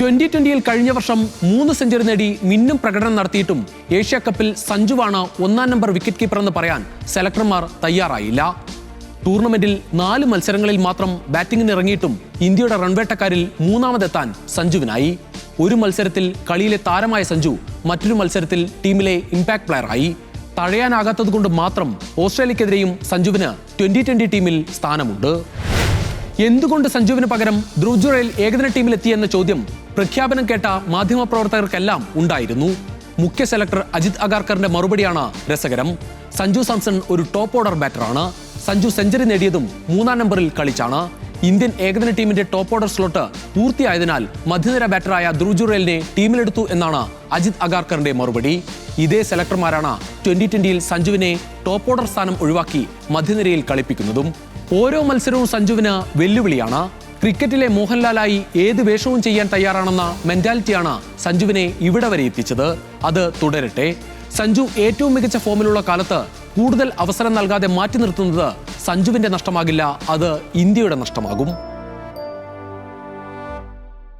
2020-ൽ കഴിഞ്ഞ വർഷം 3 സെഞ്ചുറി നേടി മിന്നും പ്രകടനം നടത്തിയിട്ടും ഏഷ്യ കപ്പിൽ സഞ്ജുവാണ് ഒന്നാം നമ്പർ വിക്കറ്റ് കീപ്പറെന്ന് പറയാൻ സെലക്ടർമാർ തയ്യാറായില്ല. ടൂർണമെന്റിൽ 4 മത്സരങ്ങളിൽ മാത്രം ബാറ്റിംഗിന് ഇറങ്ങിയിട്ടും ഇന്ത്യയുടെ റൺവേട്ടക്കാരിൽ മൂന്നാമതെത്താൻ സഞ്ജുവിനായി. ഒരു മത്സരത്തിൽ കളിയിലെ താരമായ സഞ്ജു മറ്റൊരു മത്സരത്തിൽ ടീമിലെ ഇമ്പാക്ട് പ്ലെയറായി. തഴയാനാകാത്തതുകൊണ്ട് മാത്രം ഓസ്ട്രേലിയക്കെതിരെയും സഞ്ജുവിന് 2020 ടീമിൽ സ്ഥാനമുണ്ട്. എന്തുകൊണ്ട് സഞ്ജുവിന് പകരം ധ്രുവ് ജുറേൽ ഏകദിന ടീമിലെത്തിയെന്ന ചോദ്യം പ്രഖ്യാപനം കേട്ട മാധ്യമപ്രവർത്തകർക്കെല്ലാം ഉണ്ടായിരുന്നു. മുഖ്യ സെലക്ടർ അജിത് അഗാർക്കറിന്റെ മറുപടിയാണ് രസകരം. സഞ്ജു സാംസൺ ഒരു ടോപ്പ് ഓർഡർ ബാറ്ററാണ്. സഞ്ജു സെഞ്ചുറി നേടിയതും 3-ാം നമ്പറിൽ കളിച്ചാണ്. ഇന്ത്യൻ ഏകദിന ടീമിന്റെ ടോപ്പ് ഓർഡർ സ്ലോട്ട് പൂർത്തിയായതിനാൽ മധ്യനിര ബാറ്ററായ ധ്രുവ് ജുറേലിനെ ടീമിലെടുത്തു എന്നാണ് അജിത് അഗാർക്കറിന്റെ മറുപടി. ഇതേ സെലക്ടർമാരാണ് 2020-ൽ സഞ്ജുവിനെ ടോപ്പ് ഓർഡർ സ്ഥാനം ഒഴിവാക്കി മധ്യനിരയിൽ കളിപ്പിക്കുന്നതും. ഓരോ മത്സരവും സഞ്ജുവിന് വെല്ലുവിളിയാണ്. ക്രിക്കറ്റിലെ മോഹൻലാലായി ഏത് വേഷവും ചെയ്യാൻ തയ്യാറാണെന്ന മെന്റാലിറ്റിയാണ് സഞ്ജുവിനെ ഇവിടെ വരെ എത്തിച്ചത്. അത് തുടരട്ടെ. സഞ്ജു ഏറ്റവും മികച്ച ഫോമിലുള്ള കാലത്ത് കൂടുതൽ അവസരം നൽകാതെ മാറ്റി നിർത്തുന്നത് സഞ്ജുവിന്റെ നഷ്ടമാകില്ല, അത് ഇന്ത്യയുടെ നഷ്ടമാകും.